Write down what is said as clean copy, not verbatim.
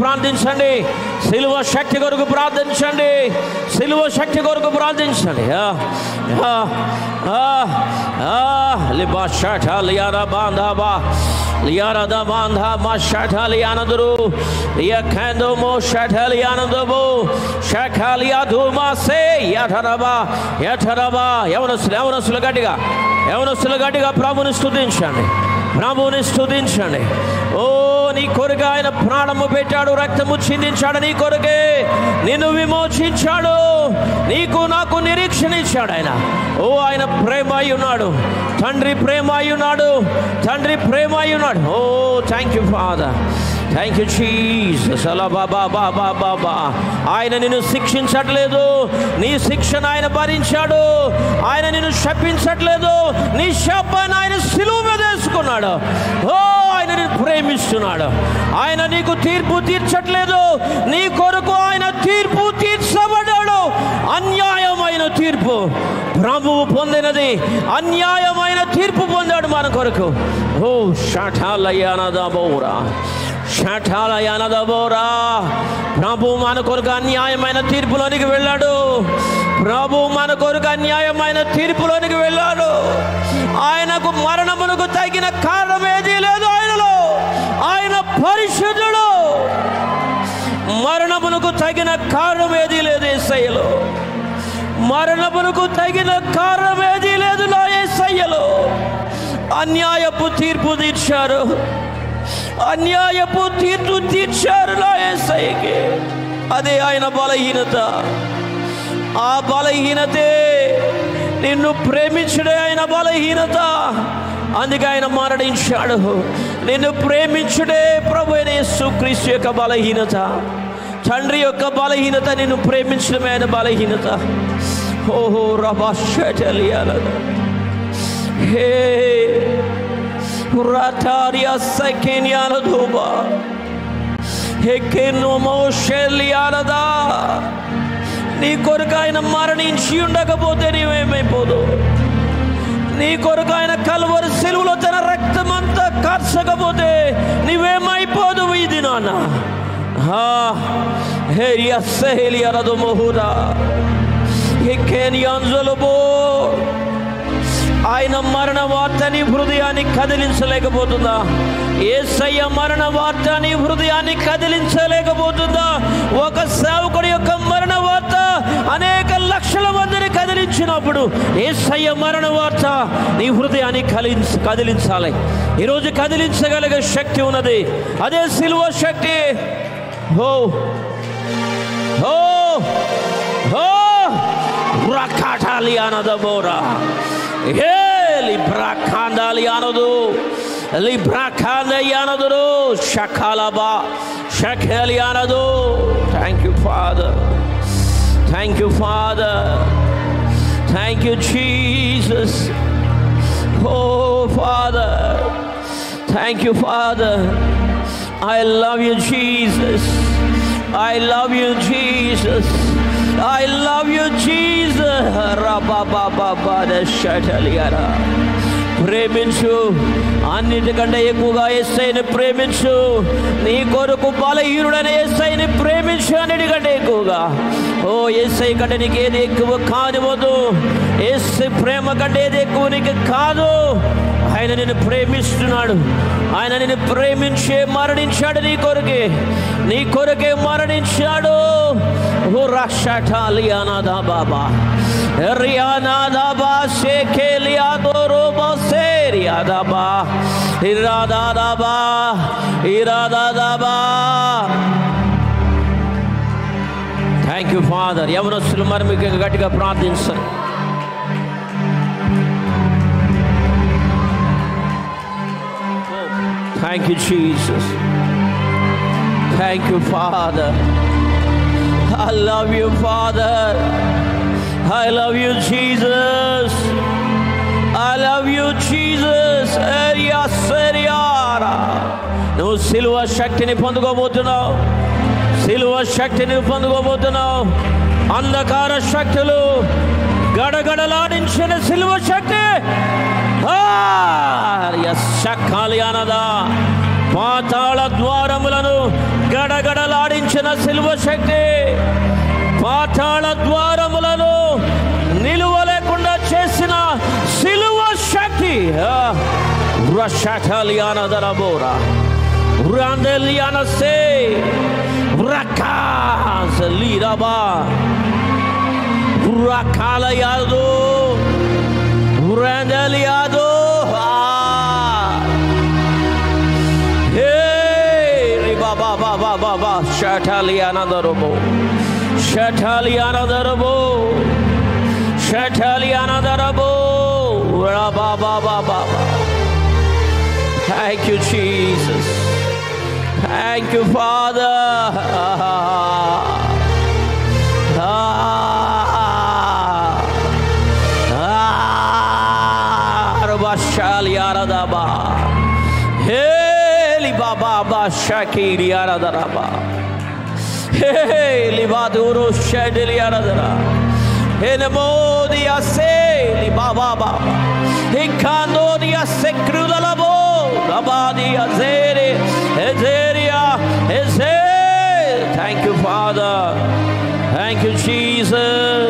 ప్రార్థించండి. సిలువ శక్తి కొరకు ప్రార్థించండి. సిలువ శక్తి కొరకు ప్రార్థించండి. లిబా షఠా లియారా బాంధాబా లియారా బాంధా మా షఠా లియానదురు యఖందో మో షఠా లియానదబో షఖా లియాదు మా సే యఠరబా యఠరబా. యవనస్తులు గట్టిగా ప్రభుని స్తుతించండి. ప్రభుని స్తుతించండి. ఓ నీ కొరకు ఆయన ప్రాణము పెట్టాడు, రక్తము చిందించాడు. నీ కొరకే నిన్ను విమోచించాడు. నీకు నాకు నిరీక్షణ ఇచ్చాడు ఆయన. ఓ ఆయన ప్రేమ అయి ఉన్నాడు. తండ్రి ప్రేమ అయి ఉన్నాడు. Oh thank you father. Thank you Jesus. అలా బాబా ఆయన నిన్ను శిక్షించట్లేదు. నీ శిక్షను ఆయన భరించాడు. ఆయన నిన్ను శపించట్లేదు. నీ శాపాన్ని ఆయన సిలువ మీద వేసుకున్నాడు. ఓ ఆయన నిన్ను ప్రేమిస్తున్నాడు. ఆయన నీకు తీర్పు తీర్చట్లేదు. నీ కొరకు ఆయన తీర్పు తీర్చబడ్డాడు. అన్యాయమైన తీర్పు ప్రభువు పొందినది. అన్యాయమైన తీర్పు పొందాడు మన కొరకు. ఓ షఠాలయానదబోరా ప్రభు మన కొరకు అన్యాయమైన తీర్పులోనికి వెళ్ళాడు. ఆయనకు మరణమునకు తగిన కారణం ఏదీ లేదు ఆయనలో. ఆయన పరిశుద్ధుడు. మరణమునకు తగిన కారణం ఏదీ లేదు యేసయ్యలో. మరణమునకు తగిన కారణం ఏదీ లేదు నా యేసయ్యలో. అన్యాయపు తీర్పు తీర్చారు. అన్యాయపు తీర్పు తీర్చారు నా యేసయ్యకి. అదే ఆయన బలహీనత. ఆ బలహీనతే నిన్ను ప్రేమించడే ఆయన బలహీనత. అందుకే ఆయన మరణించాడు. నిన్ను ప్రేమించుడే ప్రభు అయిన యేసుక్రీస్తు యొక్క బలహీనత. తండ్రి యొక్క బలహీనత నిన్ను ప్రేమించడమే ఆయన బలహీనత. ఓహో రబాషలియాల హే రాటారియా సకెనియాల దోబా హెకెనోమోషలియాలదా. నీ కొరకు ఆయన మరణించి ఉండకపోతే నీవేమైపోదు. నీ కొరకు ఆయన కల్వరి సిలువలో తన రక్తమంతా కార్చకపోతే నీవేమైపోదు. ఇది నాన్న ఆయన మరణ వార్త నీ హృదయాన్ని కదిలించలేకపోతుందా? యేసయ్య మరణ వార్త నీ హృదయాన్ని కదిలించలేకపోతుందా? ఒక సేవకుడి యొక్క మరణ వార్త అనేక లక్షల మందిని కదిలించినప్పుడు యేసయ్య మరణ వార్త నీ హృదయాన్ని కదిలించాలి. ఈరోజు కదిలించగలిగే శక్తి ఉన్నది. అదే సిలువ శక్తి. హో హో హో రకాటాలియానదబోరా లిబ్రాఖాందాలియానదు లిబ్రాఖాందయానదురు షకాలబా షకలియానదు. Thank you father. Thank you father. Thank you Jesus. Oh father, thank you father. I love you Jesus. I love you Jesus. I love you Jesus. Rababababadashataliara. ప్రేమించు. అన్నిటికంటే ఎక్కువగా యేసయ్యని ప్రేమించు. నీ కొరకు బలహీనుడైన యేసయ్యని ప్రేమించు. అన్నిటికంటే ఎక్కువగా. ఓ యేసయ్య కంటే నీకు ఏది ఎక్కువ కానివ్వదు. యేసయ్య ప్రేమ కంటే ఏది ఎక్కువ నీకు కాదు. ఆయన నిన్ను ప్రేమిస్తున్నాడు. ఆయన నిన్ను ప్రేమించే మరణించాడు. నీ కొరకే మరణించాడు. ఓ రక్షాలియానాదా బాబా రియానాదాబా షేకేలియాదోరోబా సేరియాదాబా ఇరాదాదాబా ఇరాదాదాబా. Thank you father. యవనస్తులు మరి మీకు గట్టిగా ప్రార్థించండి. Thank you, Jesus. Thank you, Father. I love you, Father. I love you, Jesus. I love you, Jesus. నువ్వు సిలువ శక్తిని పొందుకోబోతున్నావు. సిలువ శక్తిని పొందుకోబోతున్నావు. అంధకార శక్తులు గడగడలాడించిన సిలువ శక్తి పాతాళ ద్వారములను గడగడలాడించిన సిలువ శక్తి పాతాళ ద్వారములను నిలువ లేకుండా చేసిన సిలువ శక్తి రషటలియానా దరబోరా Randeliana say Rakas Liraba Rakalayado Randeliado Hey Baba Baba Baba Shataliana Darabo Shataliana Darabo Shataliana Darabo Baba Baba Baba. Thank you, Jesus. Thank you, Father. Rabashali Aradaba. Hey, Libaba Shakiri Aradaraba. Hey, Libaduro Shadili Aradara. Enemodia se, Libaba Baba. Hikanodia Secrulabo. Abadi Azere, Ezeria,